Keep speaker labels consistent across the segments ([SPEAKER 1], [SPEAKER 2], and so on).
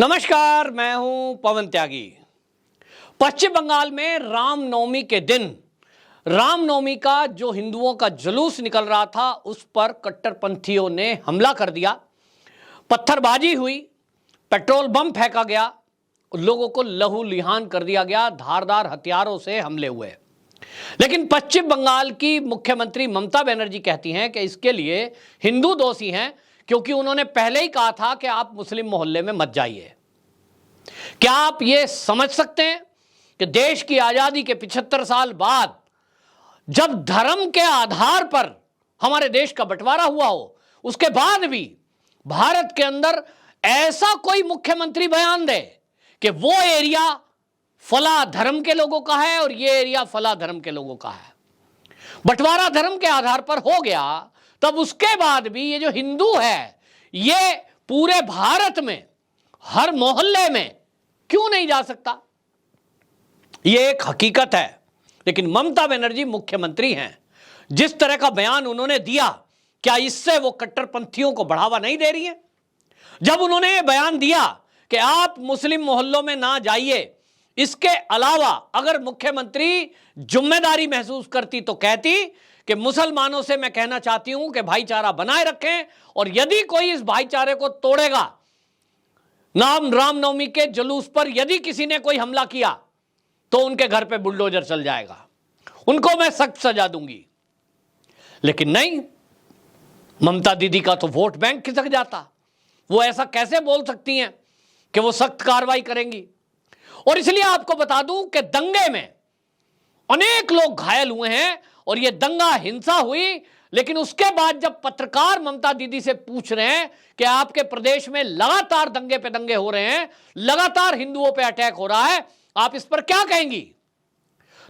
[SPEAKER 1] नमस्कार, मैं हूं पवन त्यागी। पश्चिम बंगाल में रामनवमी के दिन रामनवमी का जो हिंदुओं का जुलूस निकल रहा था उस पर कट्टरपंथियों ने हमला कर दिया। पत्थरबाजी हुई, पेट्रोल बम फेंका गया, लोगों को लहूलुहान कर दिया गया, धारदार हथियारों से हमले हुए। लेकिन पश्चिम बंगाल की मुख्यमंत्री ममता बनर्जी कहती हैं कि इसके लिए हिंदू दोषी हैं, क्योंकि उन्होंने पहले ही कहा था कि आप मुस्लिम मोहल्ले में मत जाइए। क्या आप यह समझ सकते हैं कि देश की आजादी के 75 साल बाद जब धर्म के आधार पर हमारे देश का बंटवारा हुआ हो, उसके बाद भी भारत के अंदर ऐसा कोई मुख्यमंत्री बयान दे कि वो एरिया फला धर्म के लोगों का है और ये एरिया फला धर्म के लोगों का है, बंटवारा धर्म के आधार पर हो गया, तब उसके बाद भी ये जो हिंदू है ये पूरे भारत में हर मोहल्ले में क्यों नहीं जा सकता? ये एक हकीकत है। लेकिन ममता बनर्जी मुख्यमंत्री हैं, जिस तरह का बयान उन्होंने दिया, क्या इससे वो कट्टरपंथियों को बढ़ावा नहीं दे रही है? जब उन्होंने ये बयान दिया कि आप मुस्लिम मोहल्लों में ना जाइए, इसके अलावा अगर मुख्यमंत्री जिम्मेदारी महसूस करती तो कहती कि मुसलमानों से मैं कहना चाहती हूं कि भाईचारा बनाए रखें, और यदि कोई इस भाईचारे को तोड़ेगा, रामनवमी के जुलूस पर यदि किसी ने कोई हमला किया तो उनके घर पे बुलडोजर चल जाएगा, उनको मैं सख्त सजा दूंगी। लेकिन नहीं, ममता दीदी का तो वोट बैंक खिसक जाता। वो ऐसा कैसे बोल सकती हैं कि वो सख्त कार्रवाई करेंगी? और इसलिए आपको बता दूं कि दंगे में अनेक लोग घायल हुए हैं और यह दंगा हिंसा हुई। लेकिन उसके बाद जब पत्रकार ममता दीदी से पूछ रहे हैं कि आपके प्रदेश में लगातार दंगे पे दंगे हो रहे हैं, लगातार हिंदुओं पे अटैक हो रहा है, आप इस पर क्या कहेंगी?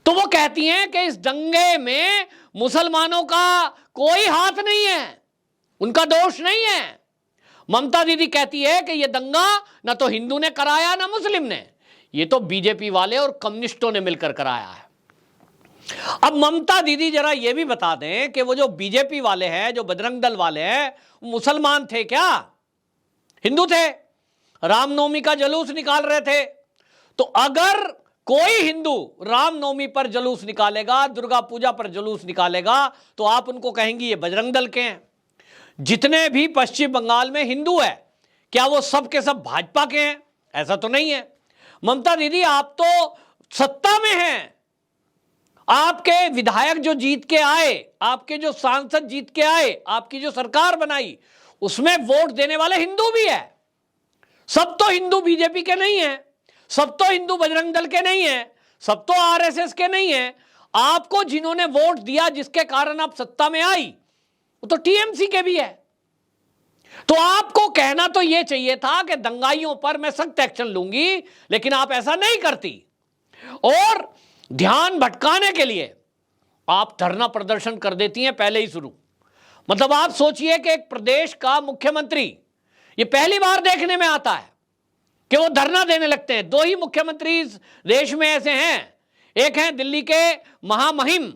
[SPEAKER 1] तो वो कहती हैं कि इस दंगे में मुसलमानों का कोई हाथ नहीं है, उनका दोष नहीं है। ममता दीदी कहती है कि यह दंगा ना तो हिंदू ने कराया ना मुस्लिम ने, ये तो बीजेपी वाले और कम्युनिस्टों ने मिलकर कराया है। अब ममता दीदी जरा ये भी बता दें कि वो जो बीजेपी वाले हैं, जो बजरंग दल वाले हैं, मुसलमान थे क्या? हिंदू थे? रामनवमी का जुलूस निकाल रहे थे। तो अगर कोई हिंदू रामनवमी पर जुलूस निकालेगा, दुर्गा पूजा पर जुलूस निकालेगा, तो आप उनको कहेंगी ये बजरंग दल के हैं। जितने भी पश्चिम बंगाल में हिंदू है, क्या वो सब के सब भाजपा के हैं? ऐसा तो नहीं है। ममता दीदी, आप तो सत्ता में हैं, आपके विधायक जो जीत के आए, आपके जो सांसद जीत के आए, आपकी जो सरकार बनाई, उसमें वोट देने वाले हिंदू भी है। सब तो हिंदू बीजेपी के नहीं है, सब तो हिंदू बजरंग दल के नहीं है, सब तो आरएसएस के नहीं है। आपको जिन्होंने वोट दिया, जिसके कारण आप सत्ता में आई, वो तो टीएमसी के भी है। तो आपको कहना तो यह चाहिए था कि दंगाइयों पर मैं सख्त एक्शन लूंगी, लेकिन आप ऐसा नहीं करती। और ध्यान भटकाने के लिए आप धरना प्रदर्शन कर देती हैं पहले ही शुरू। मतलब आप सोचिए कि एक प्रदेश का मुख्यमंत्री, ये पहली बार देखने में आता है कि वो धरना देने लगते हैं। दो ही मुख्यमंत्री इस देश में ऐसे हैं, एक हैं दिल्ली के महामहिम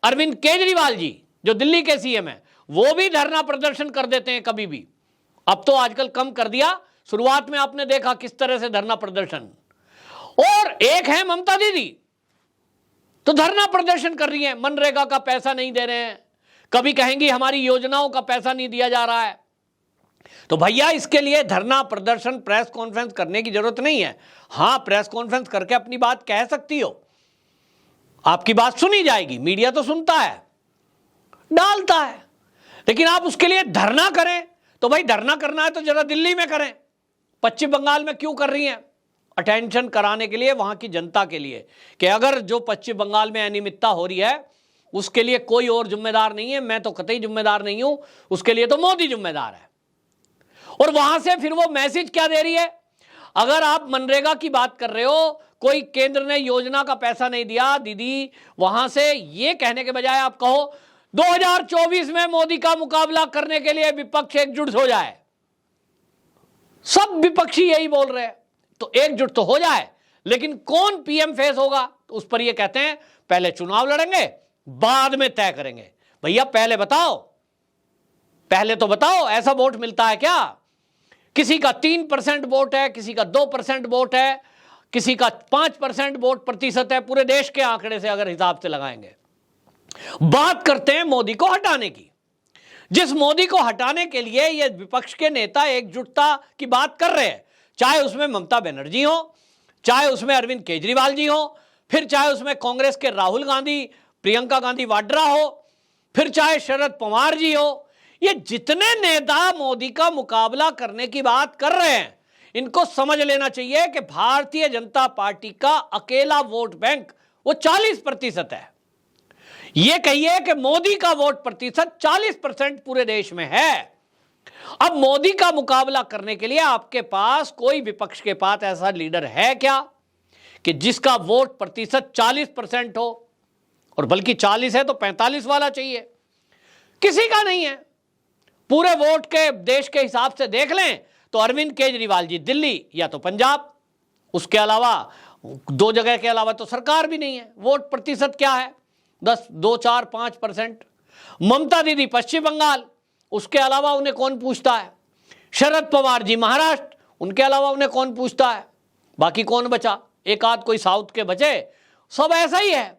[SPEAKER 1] अरविंद केजरीवाल जी, जो दिल्ली के सीएम हैं, वो भी धरना प्रदर्शन कर देते हैं कभी भी। अब तो आजकल कम कर दिया, शुरुआत में आपने देखा किस तरह से धरना प्रदर्शन। और एक है ममता दीदी, तो धरना प्रदर्शन कर रही है, मनरेगा का पैसा नहीं दे रहे हैं, कभी कहेंगी हमारी योजनाओं का पैसा नहीं दिया जा रहा है। तो भैया, इसके लिए धरना प्रदर्शन, प्रेस कॉन्फ्रेंस करने की जरूरत नहीं है। हां, प्रेस कॉन्फ्रेंस करके अपनी बात कह सकती हो, आपकी बात सुनी जाएगी, मीडिया तो सुनता है, डालता है। लेकिन आप उसके लिए धरना करें तो भाई, धरना करना है तो जरा दिल्ली में करें, पश्चिम बंगाल में क्यों कर रही हैं? अटेंशन कराने के लिए, वहां की जनता के लिए, कि अगर जो पश्चिम बंगाल में अनियमितता हो रही है उसके लिए कोई और जिम्मेदार नहीं है, मैं तो कतई जिम्मेदार नहीं हूं, उसके लिए तो मोदी जिम्मेदार है। और वहां से फिर वो मैसेज क्या दे रही है? अगर आप मनरेगा की बात कर रहे हो, कोई केंद्र ने योजना का पैसा नहीं दिया, दीदी, वहां से ये कहने के बजाय आप कहो 2024 में मोदी का मुकाबला करने के लिए विपक्ष एकजुट हो जाए। सब विपक्षी यही बोल रहे हैं, तो एकजुट तो हो जाए, लेकिन कौन पीएम फेस होगा, तो उस पर ये कहते हैं पहले चुनाव लड़ेंगे, बाद में तय करेंगे। भैया, पहले बताओ, पहले तो बताओ, ऐसा वोट मिलता है क्या? किसी का 3% वोट है, किसी का 2% वोट है, किसी का 5% वोट प्रतिशत है, पूरे देश के आंकड़े से अगर हिसाब से लगाएंगे। बात करते हैं मोदी को हटाने की। जिस मोदी को हटाने के लिए ये विपक्ष के नेता एकजुटता की बात कर रहे हैं, चाहे उसमें ममता बनर्जी हो, चाहे उसमें अरविंद केजरीवाल जी हो, फिर चाहे उसमें कांग्रेस के राहुल गांधी, प्रियंका गांधी वाड्रा हो, फिर चाहे शरद पवार जी हो, ये जितने नेता मोदी का मुकाबला करने की बात कर रहे हैं, इनको समझ लेना चाहिए कि भारतीय जनता पार्टी का अकेला वोट बैंक वो 40% है। ये कहिए कि मोदी का वोट प्रतिशत 40% पूरे देश में है। अब मोदी का मुकाबला करने के लिए आपके पास कोई विपक्ष के पास ऐसा लीडर है क्या कि जिसका वोट प्रतिशत 40% हो, और बल्कि 40 है तो 45 वाला चाहिए? किसी का नहीं है। पूरे वोट के देश के हिसाब से देख लें तो अरविंद केजरीवाल जी दिल्ली या तो पंजाब, उसके अलावा 2 जगह के अलावा तो सरकार भी नहीं है। वोट प्रतिशत क्या है? 10, 2, 4, 5%। ममता दीदी पश्चिम बंगाल, उसके अलावा उन्हें कौन पूछता है? शरद पवार जी महाराष्ट्र, उनके अलावा उन्हें कौन पूछता है? बाकी कौन बचा? एक आध कोई साउथ के बचे, सब ऐसा ही है।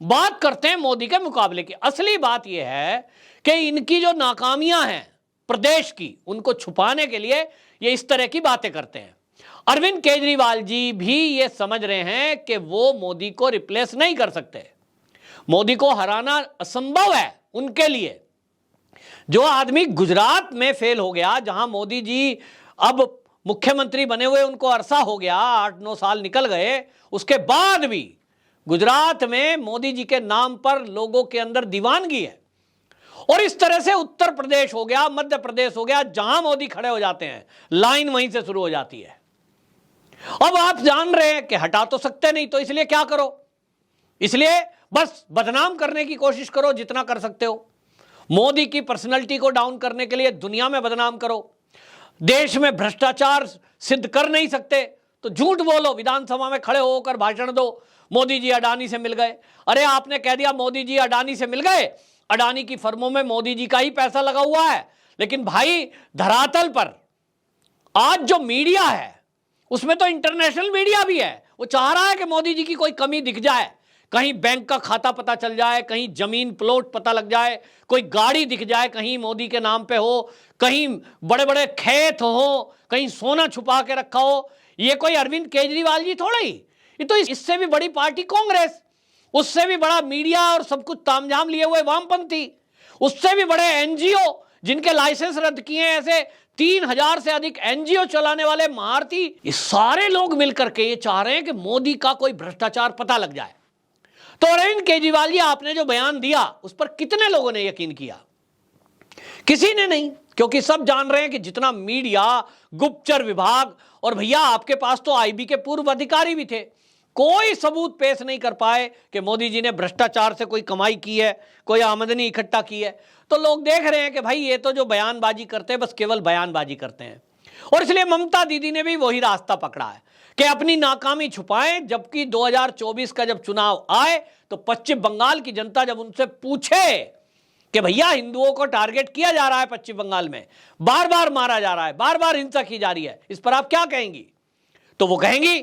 [SPEAKER 1] बात करते हैं मोदी के मुकाबले की। असली बात यह है कि इनकी जो नाकामियां हैं प्रदेश की, उनको छुपाने के लिए ये इस तरह की बातें करते हैं। अरविंद केजरीवाल जी भी ये समझ रहे हैं कि वो मोदी को रिप्लेस नहीं कर सकते। मोदी को हराना असंभव है उनके लिए। जो आदमी गुजरात में फेल हो गया, जहां मोदी जी अब मुख्यमंत्री बने हुए उनको अरसा हो गया, 8-9 साल निकल गए, उसके बाद भी गुजरात में मोदी जी के नाम पर लोगों के अंदर दीवानगी है। और इस तरह से उत्तर प्रदेश हो गया, मध्य प्रदेश हो गया, जहां मोदी खड़े हो जाते हैं लाइन वहीं से शुरू हो जाती है। अब आप जान रहे हैं कि हटा तो सकते नहीं, तो इसलिए क्या करो? इसलिए बस बदनाम करने की कोशिश करो जितना कर सकते हो। मोदी की पर्सनैलिटी को डाउन करने के लिए दुनिया में बदनाम करो। देश में भ्रष्टाचार सिद्ध कर नहीं सकते तो झूठ बोलो, विधानसभा में खड़े होकर भाषण दो, मोदी जी अडानी से मिल गए। अरे आपने कह दिया मोदी जी अडानी से मिल गए, अडानी की फर्मों में मोदी जी का ही पैसा लगा हुआ है। लेकिन भाई धरातल पर आज जो मीडिया है उसमें तो इंटरनेशनल मीडिया भी है, वो चाह रहा है कि मोदी जी की कोई कमी दिख जाए, कहीं बैंक का खाता पता चल जाए, कहीं जमीन प्लॉट पता लग जाए, कोई गाड़ी दिख जाए कहीं मोदी के नाम पे हो, कहीं बड़े बड़े खेत हो, कहीं सोना छुपा के रखा हो। ये कोई अरविंद केजरीवाल जी थोड़ा ही, ये तो इससे भी बड़ी पार्टी कांग्रेस, उससे भी बड़ा मीडिया और सब कुछ तामझाम लिए हुए वामपंथी, उससे भी बड़े एनजीओ जिनके लाइसेंस रद्द किए हैं, ऐसे 3000 से अधिक एनजीओ चलाने वाले महारथी, ये सारे लोग मिलकर के ये चाह रहे हैं कि मोदी का कोई भ्रष्टाचार पता लग जाए। तो अरविंद केजरीवाल जी आपने जो बयान दिया उस पर कितने लोगों ने यकीन किया? किसी ने नहीं, क्योंकि सब जान रहे हैं कि जितना मीडिया, गुप्तचर विभाग, और भैया आपके पास तो आईबी के पूर्व अधिकारी भी थे, कोई सबूत पेश नहीं कर पाए कि मोदी जी ने भ्रष्टाचार से कोई कमाई की है, कोई आमदनी इकट्ठा की है। तो लोग देख रहे हैं कि भाई ये तो जो बयानबाजी करते हैं बस केवल बयानबाजी करते हैं। और इसलिए ममता दीदी ने भी वही रास्ता पकड़ा है कि अपनी नाकामी छुपाएं, जबकि 2024 का जब चुनाव आए तो पश्चिम बंगाल की जनता जब उनसे पूछे कि भैया हिंदुओं को टारगेट किया जा रहा है पश्चिम बंगाल में, बार बार मारा जा रहा है, बार बार हिंसा की जा रही है, इस पर आप क्या कहेंगी? तो वो कहेंगी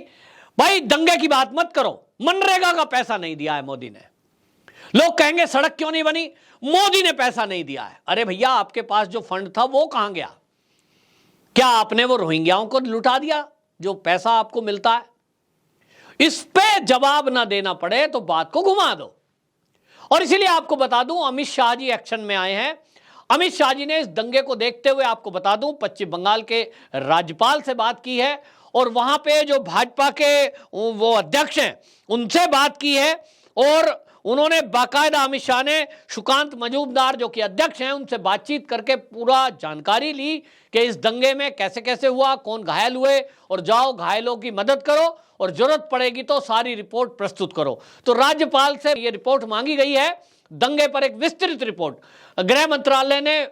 [SPEAKER 1] भाई दंगे की बात मत करो, मनरेगा का पैसा नहीं दिया है मोदी ने। लोग कहेंगे सड़क क्यों नहीं बनी, मोदी ने पैसा नहीं दिया है। अरे भैया आपके पास जो फंड था वो कहां गया? क्या आपने वो रोहिंग्याओं को लुटा दिया जो पैसा आपको मिलता है? इस पे जवाब ना देना पड़े तो बात को घुमा दो। और इसीलिए आपको बता दूं अमित शाह जी एक्शन में आए हैं। अमित शाह जी ने इस दंगे को देखते हुए आपको बता दूं पश्चिम बंगाल के राज्यपाल से बात की है और वहां पे जो भाजपा के वो अध्यक्ष हैं उनसे बात की है और उन्होंने बाकायदा अमित शाह ने सुकांत मजूमदार जो कि अध्यक्ष हैं उनसे बातचीत करके पूरा जानकारी ली कि इस दंगे में कैसे कैसे हुआ, कौन घायल हुए, और जाओ घायलों की मदद करो और जरूरत पड़ेगी तो सारी रिपोर्ट प्रस्तुत करो। तो राज्यपाल से ये रिपोर्ट मांगी गई है, दंगे पर एक विस्तृत रिपोर्ट गृह मंत्रालय ने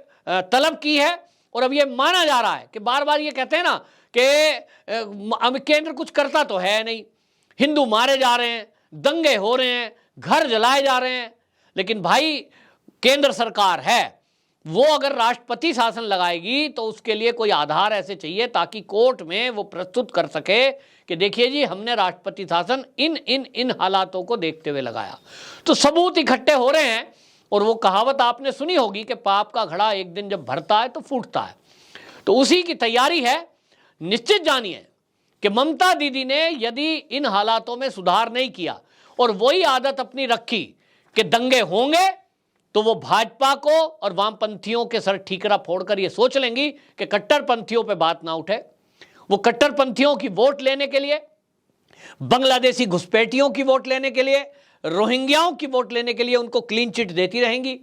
[SPEAKER 1] तलब की है। और अब ये माना जा रहा है कि बार बार ये कहते हैं ना कि केंद्र कुछ करता तो है नहीं, हिंदू मारे जा रहे हैं, दंगे हो रहे हैं, घर जलाए जा रहे हैं, लेकिन भाई केंद्र सरकार है वो अगर राष्ट्रपति शासन लगाएगी तो उसके लिए कोई आधार ऐसे चाहिए ताकि कोर्ट में वो प्रस्तुत कर सके कि देखिए जी, हमने राष्ट्रपति शासन इन हालातों को देखते हुए लगाया। तो सबूत इकट्ठे हो रहे हैं। और वो कहावत आपने सुनी होगी कि पाप का घड़ा एक दिन जब भरता है तो फूटता है। तो उसी की तैयारी है। निश्चित जानिए कि ममता दीदी ने यदि इन हालातों में सुधार नहीं किया और वही आदत अपनी रखी कि दंगे होंगे तो वो भाजपा को और वामपंथियों के सर ठीकरा फोड़कर ये सोच लेंगी कि कट्टरपंथियों पे बात ना उठे। वो कट्टरपंथियों की वोट लेने के लिए, बांग्लादेशी घुसपैठियों की वोट लेने के लिए, रोहिंग्याओं की वोट लेने के लिए उनको क्लीन चिट देती रहेंगी।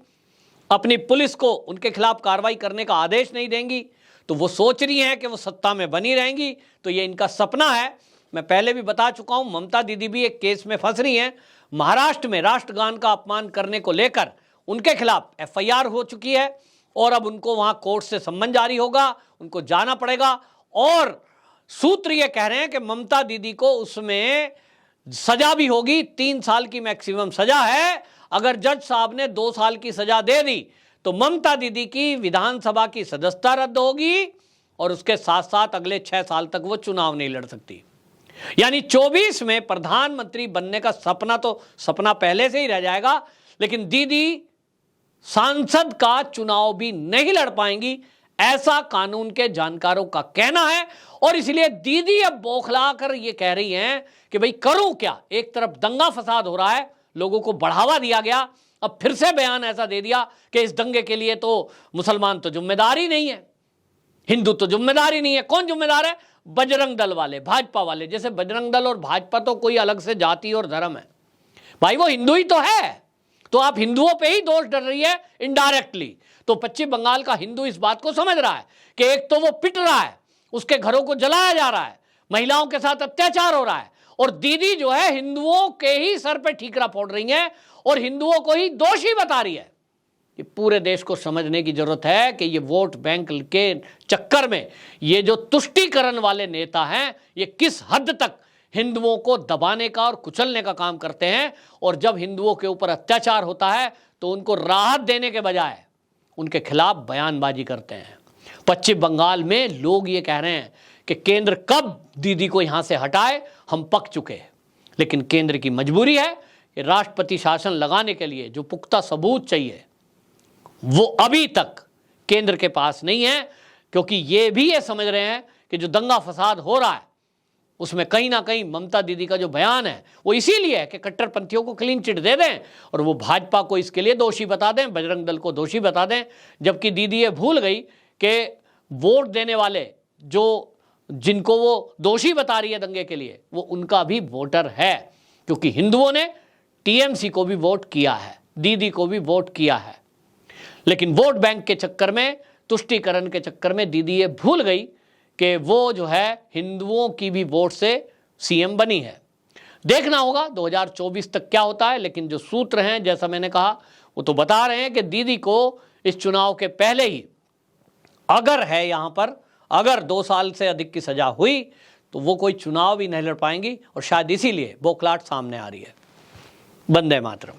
[SPEAKER 1] अपनी पुलिस को उनके खिलाफ कार्रवाई करने का आदेश नहीं देंगी। तो वो सोच रही हैं कि वो सत्ता में बनी रहेंगी। तो ये इनका सपना है। मैं पहले भी बता चुका हूं, ममता दीदी भी एक केस में फंस रही हैं। महाराष्ट्र में राष्ट्रगान का अपमान करने को लेकर उनके खिलाफ एफआईआर हो चुकी है और अब उनको वहां कोर्ट से सम्मन जारी होगा, उनको जाना पड़ेगा। और सूत्र ये कह रहे हैं कि ममता दीदी को उसमें सजा भी होगी। 3 साल की मैक्सिमम सजा है। अगर जज साहब ने 2 साल की सजा दे दी तो ममता दीदी की विधानसभा की सदस्यता रद्द होगी और उसके साथ साथ अगले 6 साल तक वो चुनाव नहीं लड़ सकती। यानी 24 में प्रधानमंत्री बनने का सपना तो सपना पहले से ही रह जाएगा, लेकिन दीदी सांसद का चुनाव भी नहीं लड़ पाएंगी, ऐसा कानून के जानकारों का कहना है। और इसलिए दीदी अब बौखला कर ये कह रही हैं कि भाई करूं क्या। एक तरफ दंगा फसाद हो रहा है, लोगों को बढ़ावा दिया गया, अब फिर से बयान ऐसा दे दिया कि इस दंगे के लिए तो मुसलमान तो जिम्मेदार ही नहीं है, हिंदू तो जिम्मेदार ही नहीं है। कौन जिम्मेदार है? बजरंग दल वाले, भाजपा वाले। जैसे बजरंग दल और भाजपा तो कोई अलग से जाति और धर्म है। भाई वो हिंदू ही तो है, तो आप हिंदुओं पे ही दोष डाल रही है इनडायरेक्टली। तो पश्चिम बंगाल का हिंदू इस बात को समझ रहा है कि एक तो वो पिट रहा है, उसके घरों को जलाया जा रहा है, महिलाओं के साथ अत्याचार हो रहा है, और दीदी जो है हिंदुओं के ही सर पे ठीकरा फोड़ रही है और हिंदुओं को ही दोषी बता रही है। ये पूरे देश को समझने की जरूरत है कि ये वोट बैंक के चक्कर में ये जो तुष्टीकरण वाले नेता हैं, ये किस हद तक हिंदुओं को दबाने का और कुचलने का काम करते हैं। और जब हिंदुओं के ऊपर अत्याचार होता है तो उनको राहत देने के बजाय उनके खिलाफ बयानबाजी करते हैं। पश्चिम बंगाल में लोग ये कह रहे हैं कि केंद्र कब दीदी को यहां से हटाए, हम पक चुके हैं। लेकिन केंद्र की मजबूरी है कि राष्ट्रपति शासन लगाने के लिए जो पुख्ता सबूत चाहिए वो अभी तक केंद्र के पास नहीं है, क्योंकि ये भी ये समझ रहे हैं कि जो दंगा फसाद हो रहा है उसमें कहीं ना कहीं ममता दीदी का जो बयान है वो इसीलिए है कि कट्टरपंथियों को क्लीन चिट दे दें और वो भाजपा को इसके लिए दोषी बता दें, बजरंग दल को दोषी बता दें। जबकि दीदी ये भूल गई कि वोट देने वाले जिनको वो दोषी बता रही है दंगे के लिए, वो उनका भी वोटर है, क्योंकि हिंदुओं ने टीएमसी को भी वोट किया है, दीदी को भी वोट किया है। लेकिन वोट बैंक के चक्कर में, तुष्टीकरण के चक्कर में दीदी ये भूल गई कि वो जो है हिंदुओं की भी वोट से सीएम बनी है। देखना होगा 2024 तक क्या होता है। लेकिन जो सूत्र हैं, जैसा मैंने कहा, वो तो बता रहे हैं कि दीदी को इस चुनाव के पहले ही अगर है यहां पर, अगर 2 साल से अधिक की सजा हुई तो वो कोई चुनाव भी नहीं लड़ पाएंगी और शायद इसीलिए बौखलाहट सामने आ रही है। वंदे मातरम।